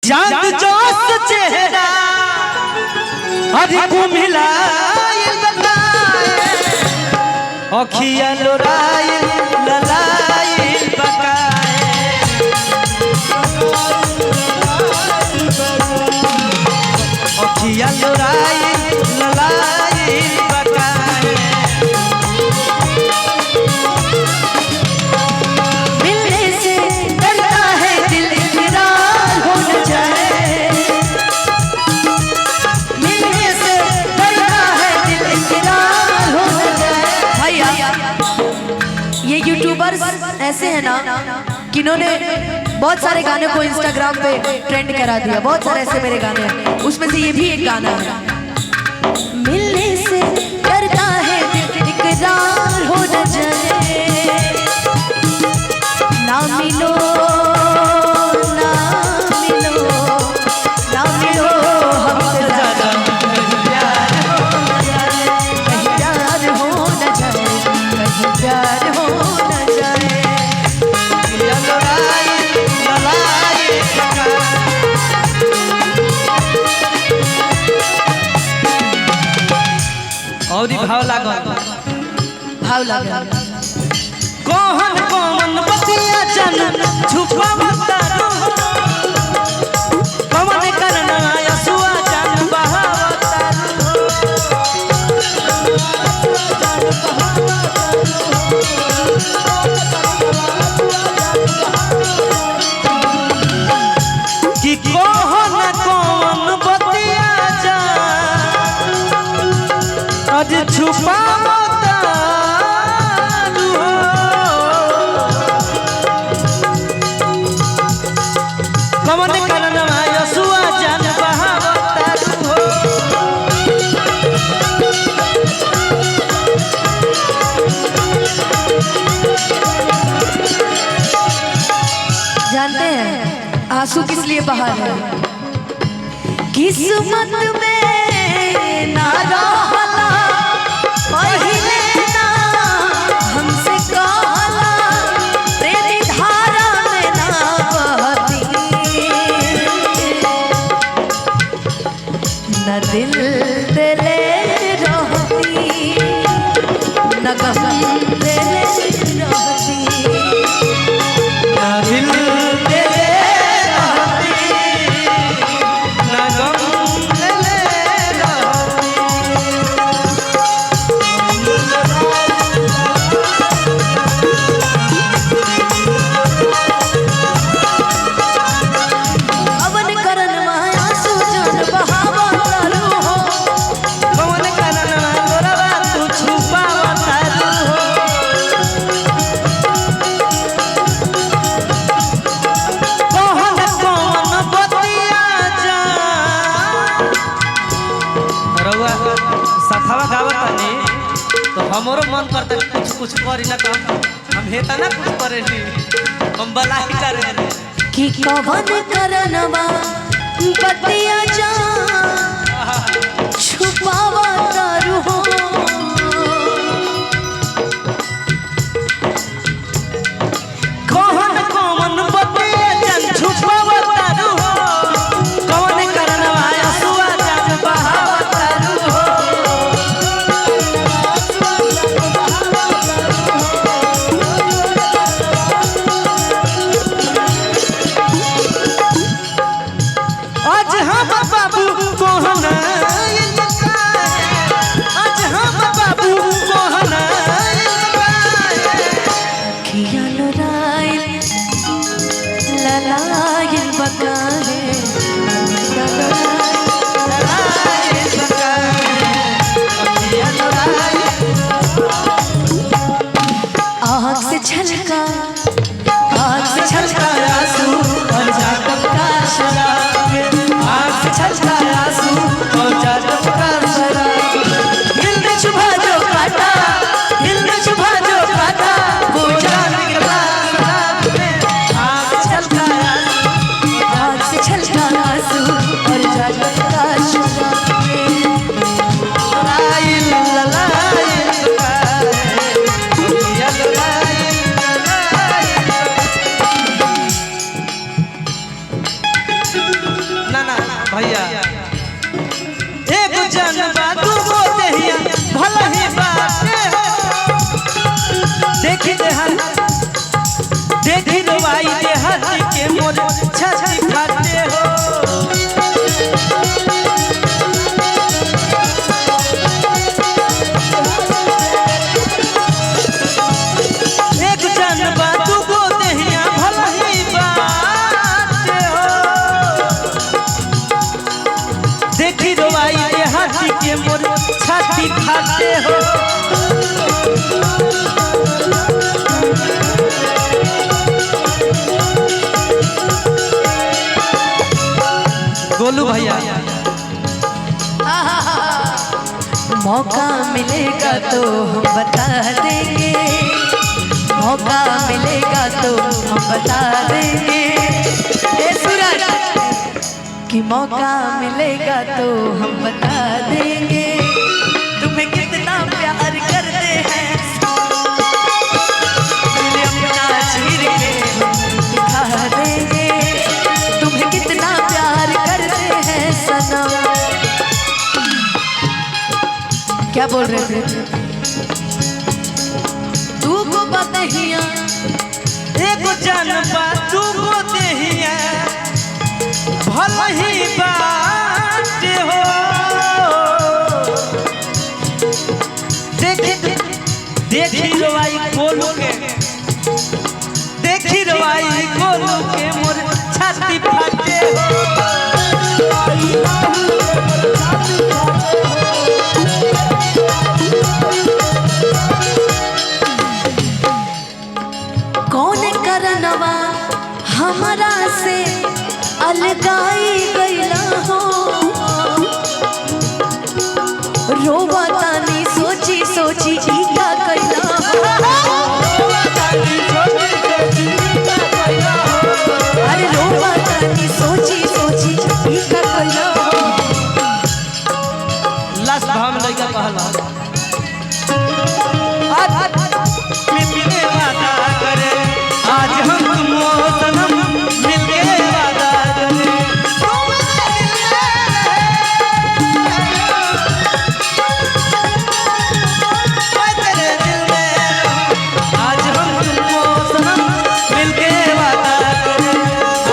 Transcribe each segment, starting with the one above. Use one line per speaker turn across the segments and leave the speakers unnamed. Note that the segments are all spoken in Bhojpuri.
चांद जोश चेहरा हरी को मिलाइल अखिया लोराइल ललाइल बकाए अखिया लोराइल ललाइल बकाए
मिलने से डरता है दिल इकरार हो न जाए मिलने से डरता है दिल इकरार हो न जाए। भैया ये यूट्यूबर्स ऐसे हैं ना कि इन्होंने बहुत सारे गाने को इंस्टाग्राम पे ट्रेंड करा दिया। बहुत सारे ऐसे मेरे गाने हैं, उसमें से ये भी एक गाना है। मिलने से डरता है दिल इकरार हो न जाए ना मिलो ना मिलो ना मिलो हमसे ज्यादा प्यार हो न जाए कहीं प्यार हो न जाए कहीं प्यार हो न जाए।
और भाव लागल
भाव लागल
कौन कौन बतिया जन छुपावता कौन करना यसुआ जन बहावता कि कौन कौन बतिया जन आज छुपावता कौन करना यसुआ जन बहावता
जानते हैं आंसू किस लिए बहा है? किस्मत में ना रहला पहिले ना हमसे कहला तेरी धारा में ना बहती न दिल दिले रहती न गम दिले रहती
दिल दे रहती ना गम ले
अवन करन माया सुजन बहावा तारू हो
कौन करना लोरवा तू छुपावता हो कौन कौन बतिया जा रउआ सखावा गावतानी तो हमरो मन करता कुछ कुछ करी ना काम हम हेता ना कुछ करे नी हम बलाई करे
कि कवन करनवा बतिया जा छुपावा तारू हो
कौन कौन बतिया जन छुपावता हो कौन करना यसुआ जन बहावता हो आज हम बाबू कोहना आज हम बाबू कोहना
खिया लोराइल ललाइल बकाहे आँख से छलका आँख से छलका आंसू और जादब का शराब
आँख से छलका आंसू और जादब का शराब
दिल में छुपा जो काटा दिल में छुपा जो काटा वो जाने के बाद
आँख से छलका आंसू
आँख से छलका आंसू और जादब का शराब
ललाइल ललाइल अखिया ललाइल ललाइल ना ना भैया एक जन बादू को देहिया भला ही बाटे हो देखी रवाई दे हाथी के मोर छाती खाते हो एक जन बादू को देहिया भला ही बाटे हो देखी रवाई दे हाथी के मोर छाती खाते हो गोलू भैया
मौका मिलेगा तो हम बता देंगे मौका मिलेगा तो हम बता देंगे ए सूरज कि मौका मिलेगा तो हम बता देंगे तुम्हें कितना प्यार करते हैं अपना चीर के दिखा देंगे तुम्हें कितना प्यार करते हैं सनम क्या बोल रहे थे तू को बतहिया
एक जन बादू को देहिया भला ही बाटे हो देखी रवाई गोलू के देखी रवाई गोलू के मोर छाती फाटे हो
कौन करनवा हमारा से अलगाई गईला हो रोवा तानी सोची सोची ई का कइला अरे रोवा तानी सोची सोची ई का कइला
लास्ट भाव में लइका कहला मिलके वादा करे आज हम तुम सनम मिलके वादा करे तेरे दिल में आज हम तुम सनम मिलके वादा करे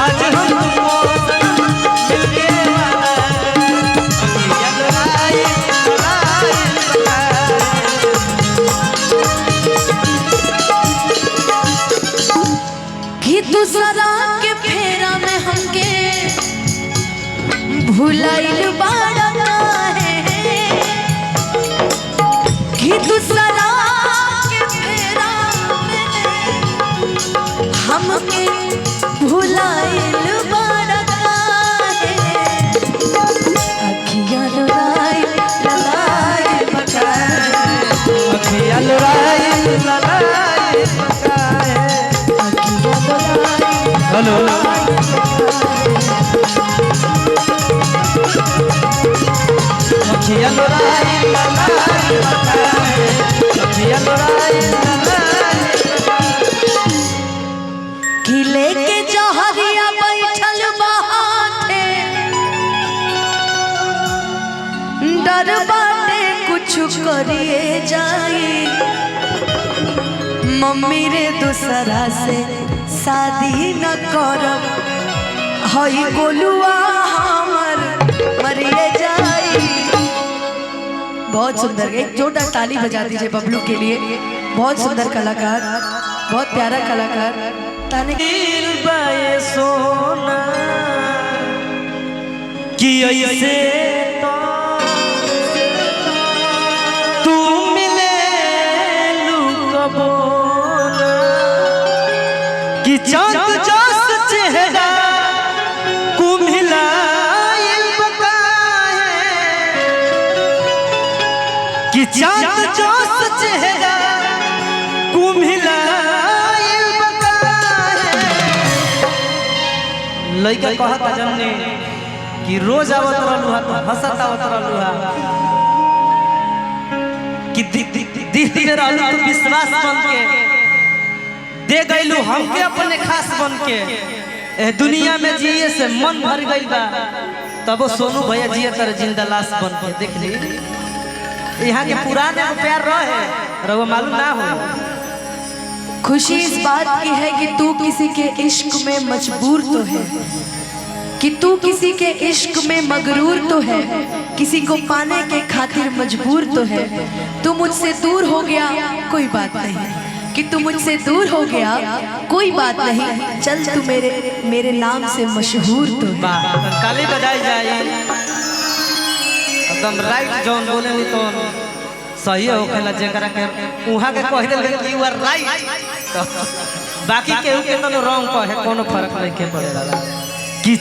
आज हम तुम सनम मिलके वादा
कि दूसरा के फेरा में हमके भुलाइल बाड़ा है कि दूसरा के फेरा में हमके भुलाइल बाड़ा है अखियां लुराई ललाई बकाए
अखियां लुराई ललाई बकाए हेलो अखियां लुराई ललाई बकाए अखियां लुराई ललाई
कि लेके जहरिया बैठल बाटे डर बाटे कुछ करिए जाई मम्मी रे दूसरा से शादी न करब हई गोलुआ हमर मरिए जाई बहुत सुंदर एक जोरदार ताली बजा दीजिए बबलू के लिए बहुत सुंदर कलाकार बहुत प्यारा कलाकार ताने
दिल बाए सोना कि ऐसे तो तू मिले लुकबो कि चांद जस चेहरा कुम्हिलाइल बकाए कि चांद जस चेहरा कुम्हिलाइल बकाए लइका कहता जमने कि रोज आवत रहलू हा तो हंसत आवत रहलू हा कि दिल में रहलू तो विश्वास बन के दे गईलू हमके अपने खास बन के ए दुनिया में जिए से मन भर गई बा तब वो सोनू भैया जिए तर जिंदा लाश बन के देख ली। यहाँ के पुराने प्यार रहे रहो मालूम ना हो।
खुशी इस बात की है कि तू किसी के इश्क में मजबूर तो है, कि तू किसी के इश्क में मगरूर तो है, किसी को पाने के खातिर मजबूर तो है। तू मुझसे दूर हो गया कोई बात नहीं, कि तू मुझसे दूर हो गया कोई बात नहीं, चल तू मेरे नाम से मशहूर तो है।
ताली बजाई जाए एकदम राइट जॉन बोले नहीं तो सही हो खेला जेकरा के उहा के कह देल कि यू आर राइट, बाकी केहू के तो रॉन्ग कहे कोनो फर्क नहीं के पड़ेला।